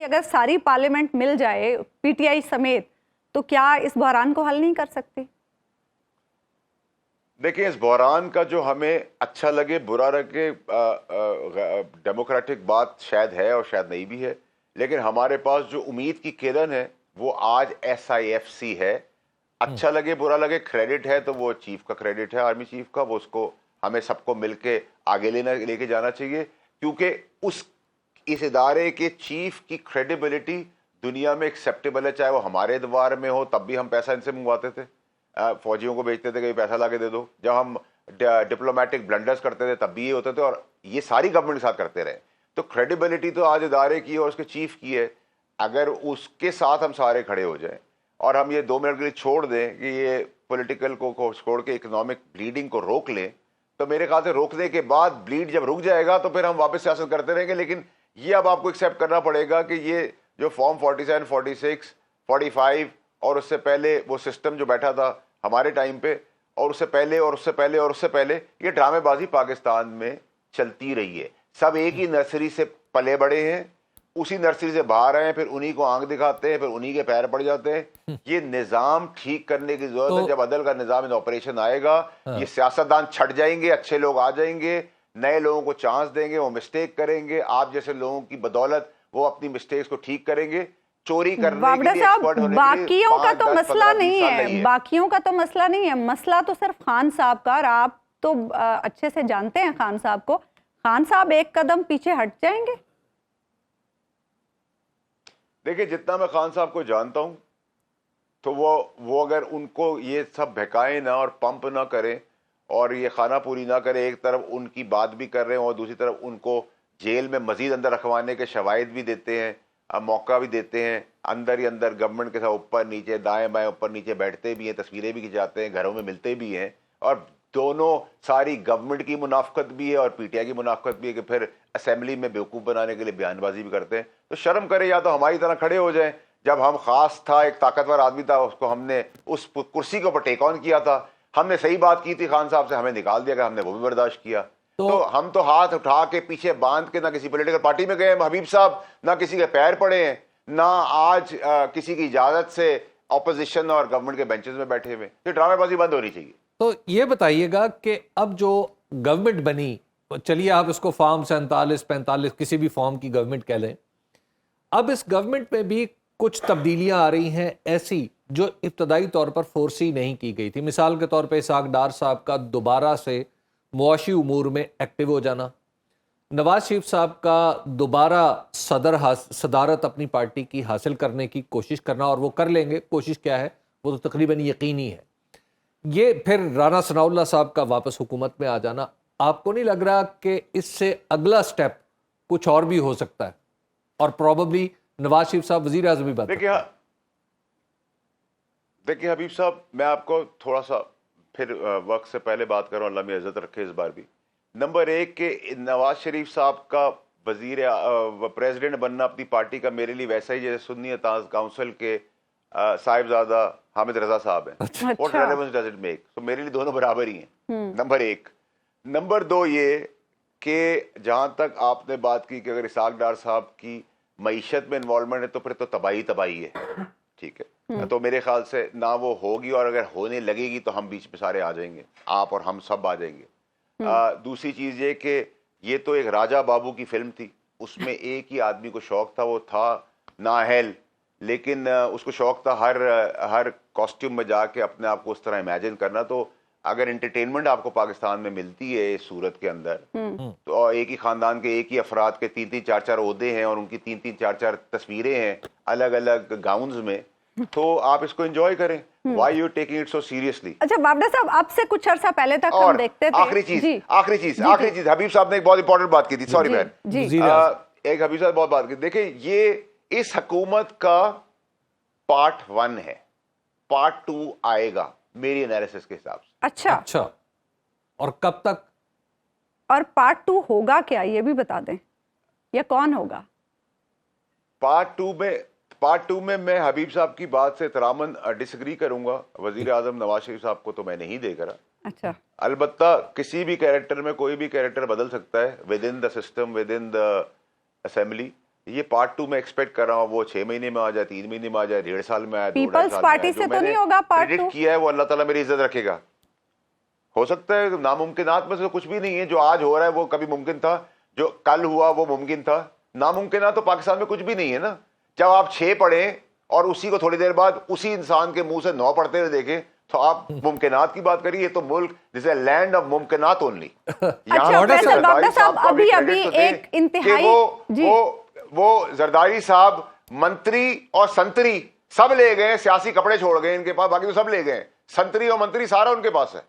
اگر ساری پارلیمنٹ مل جائے پی ٹی آئی سمیت تو کیا اس بحران کو حل نہیں کر سکتی؟ دیکھیں اس بحران کا جو ہمیں اچھا لگے برا لگے ڈیموکریٹک بات شاید ہے اور شاید نہیں بھی ہے، لیکن ہمارے پاس جو امید کی کرن ہے وہ آج ایس آئی ایف سی ہے. اچھا لگے برا لگے کریڈٹ ہے تو وہ چیف کا کریڈٹ ہے، آرمی چیف کا. وہ اس کو ہمیں سب کو مل کے آگے لے کے جانا چاہیے، کیونکہ اس ادارے کے چیف کی کریڈیبلٹی دنیا میں ایکسیپٹیبل ہے. چاہے وہ ہمارے ادوار میں ہو تب بھی ہم پیسہ ان سے منگواتے تھے، فوجیوں کو بیچتے تھے کہ پیسہ لا کے دے دو. جب ہم ڈپلومیٹک بلنڈرز کرتے تھے تب بھی یہ ہوتے تھے، اور یہ ساری گورنمنٹ کے ساتھ کرتے رہے. تو کریڈیبلٹی تو آج ادارے کی ہے اور اس کے چیف کی ہے. اگر اس کے ساتھ ہم سارے کھڑے ہو جائیں اور ہم یہ 2 منٹ کے لیے چھوڑ دیں کہ یہ پولیٹیکل کو چھوڑ کے اکنامک بلیڈنگ کو روک لیں، تو میرے خیال سے روکنے کے بعد بلیڈ جب رک جائے گا تو پھر ہم واپس سیاست کرتے رہیں گے. لیکن یہ اب آپ کو ایکسیپٹ کرنا پڑے گا کہ یہ جو فارم 47 46 45 اور اس سے پہلے وہ سسٹم جو بیٹھا تھا ہمارے ٹائم پہ، اور اس سے پہلے اور اس سے پہلے اور اس سے پہلے، یہ ڈرامے بازی پاکستان میں چلتی رہی ہے. سب ایک ہی نرسری سے پلے بڑے ہیں، اسی نرسری سے باہر آئے ہیں، پھر انہی کو آنکھ دکھاتے ہیں، پھر انہی کے پیر پڑ جاتے ہیں. یہ نظام ٹھیک کرنے کی ضرورت ہے. جب عدل کا نظام ان آپریشن آئے گا، یہ سیاستدان چھٹ جائیں گے، اچھے لوگ آ جائیں گے، نئے لوگوں کو چانس دیں گے، وہ مسٹیک کریں گے. آپ جیسے لوگوں کی بدولت وہ اپنی مسٹیکس کو ٹھیک کریں گے. چوری کرنے کے لیے ایکسپرٹ ہونے کے لیے باقیوں کا تو مسئلہ نہیں ہے، ہے. باقیوں کا تو مسئلہ نہیں ہے، مسئلہ تو صرف خان صاحب کا. اور آپ تو اچھے سے جانتے ہیں خان صاحب کو. خان صاحب ایک قدم پیچھے ہٹ جائیں گے؟ دیکھیں جتنا میں خان صاحب کو جانتا ہوں تو وہ اگر ان کو یہ سب بہکائیں نہ اور پمپ نہ کریں اور یہ خانہ پوری نہ کریں، ایک طرف ان کی بات بھی کر رہے ہیں اور دوسری طرف ان کو جیل میں مزید اندر رکھوانے کے شواہد بھی دیتے ہیں، موقع بھی دیتے ہیں، اندر ہی اندر گورنمنٹ کے ساتھ اوپر نیچے دائیں بائیں اوپر نیچے بیٹھتے بھی ہیں، تصویریں بھی کھنچاتے ہیں، گھروں میں ملتے بھی ہیں. اور دونوں ساری گورنمنٹ کی منافقت بھی ہے اور پی ٹی آئی کی منافقت بھی ہے کہ پھر اسمبلی میں بیوقوف بنانے کے لیے بیان بازی بھی کرتے ہیں. تو شرم کرے، یا تو ہماری طرح کھڑے ہو جائیں. جب ہم خاص تھا، ایک طاقتور آدمی تھا، اس کو ہم نے اس کرسی کے اوپر ٹیک آن کیا تھا، ہم نے صحیح بات کی تھی خان صاحب سے، ہمیں نکال دیا کہ ہم نے وہ بھی برداشت کیا. تو ہم تو ہاتھ اٹھا کے پیچھے باندھ کے نہ کسی پولیٹیکل پارٹی میں گئے حبیب صاحب، نہ کسی کے پیر پڑے ہیں، نہ آج کسی کی اجازت سے اپوزیشن اور گورنمنٹ کے بینچز میں بیٹھے ہوئے. یہ ڈرامے بازی بند ہونی چاہیے. تو یہ بتائیے گا کہ اب جو گورنمنٹ بنی، چلیے آپ اس کو فارم 47 45 کسی بھی فارم کی گورنمنٹ کہہ لیں، اب اس گورنمنٹ میں بھی کچھ تبدیلیاں آ رہی ہیں ایسی جو ابتدائی طور پر فورسی نہیں کی گئی تھی. مثال کے طور پہ اسحاق ڈار صاحب کا دوبارہ سے معاشی امور میں ایکٹیو ہو جانا، نواز شریف صاحب کا دوبارہ صدارت اپنی پارٹی کی حاصل کرنے کی کوشش کرنا، اور وہ کر لیں گے. کوشش کیا ہے وہ تو تقریباً یقینی ہے. یہ پھر رانا ثناء اللہ صاحب کا واپس حکومت میں آ جانا، آپ کو نہیں لگ رہا کہ اس سے اگلا سٹیپ کچھ اور بھی ہو سکتا ہے اور پروبیبلی نواز شریف صاحب وزیر اعظم بھی بن سکتے ہیں؟ دیکھیں حبیب صاحب، میں آپ کو تھوڑا سا پھر وقت سے پہلے بات کروں، اللہ میں عزت رکھے اس بار بھی. نمبر 1 کہ نواز شریف صاحب کا پریزیڈنٹ بننا اپنی پارٹی کا میرے لیے ویسا ہی جیسے سنی اتاز کاؤنسل کے صاحبزادہ حامد رضا صاحب ہیں. What relevance does it make؟ تو میرے لیے دونوں برابر ہی ہیں، نمبر 1. نمبر 2 یہ کہ جہاں تک آپ نے بات کی کہ اگر اسحاق ڈار صاحب کی معیشت میں انوالومنٹ ہے تو پھر تو تباہی ہے. ٹھیک ہے، تو میرے خیال سے نہ وہ ہوگی، اور اگر ہونے لگے گی تو ہم بیچ میں سارے آ جائیں گے، آپ اور ہم سب آ جائیں گے. دوسری چیز یہ کہ یہ تو ایک راجہ بابو کی فلم تھی، اس میں ایک ہی آدمی کو شوق تھا، وہ تھا نااہل، لیکن اس کو شوق تھا ہر کاسٹیوم میں جا کے اپنے آپ کو اس طرح امیجن کرنا. تو اگر انٹرٹینمنٹ آپ کو پاکستان میں ملتی ہے اس صورت کے اندر، تو ایک ہی خاندان کے ایک ہی افراد کے 3 4 4 عہدے ہیں اور ان کی 3 4 4 تصویریں ہیں الگ الگ گاؤنز میں، تو آپ اس کو انجوائے کریں. Why you taking it so seriously؟ اچھا بابڈا صاحب، آپ سے کچھ عرصہ پہلے تک ہم دیکھتے تھے. آخری چیز حبیب صاحب نے ایک بہت امپورٹنٹ بات کی تھی، سوری مین، ایک حبیب صاحب بہت بات کی. دیکھیں یہ اس حکومت کا پارٹ 1 ہے، پارٹ 2 آئے گا میری انالیسس کے حساب سے. اچھا، اور کب تک؟ اور پارٹ 2 ہوگا کیا یہ بھی بتا دیں، یا کون ہوگا پارٹ 2 میں میں حبیب صاحب کی بات سے احتراماً ڈس ایگری کروں گا. وزیر اعظم نواز شریف صاحب کو تو میں نہیں دیکھ رہا. اچھا، البتہ کسی بھی کیریکٹر میں کوئی بھی کیریکٹر بدل سکتا ہے with in the system, with in the assembly, یہ پارٹ 2 میں ایکسپیکٹ کر رہا ہوں وہ 6 مہینے میں آ جائے, 3 مہینے میں آ جائے, 1.5 سال میں آئے, 2.5 پیپلز سال پارٹی میں سے تو نہیں ہوگا پارٹ 2؟ کیا ہے وہ اللہ تعالیٰ میری عزت رکھے گا. ہو سکتا ہے ناممکنات میں سے کچھ بھی نہیں ہے. جو آج ہو رہا ہے وہ کبھی ممکن تھا, جو کل ہوا وہ ممکن تھا. ناممکنات تو پاکستان میں کچھ بھی نہیں ہے نا. جب آپ 6 پڑھیں اور اسی کو تھوڑی دیر بعد اسی انسان کے منہ سے 9 پڑھتے ہوئے دیکھیں تو آپ ممکنات کی بات کریے. تو ملک دس اے لینڈ آف ممکنات اونلی. اچھا فیصل ڈاکٹر صاحب ابھی ایک انتہائی وہ زرداری صاحب منتری اور سنتری سب لے گئے, سیاسی کپڑے چھوڑ گئے ان کے پاس, باقی تو سب لے گئے. سنتری اور منتری سارا ان کے پاس ہے.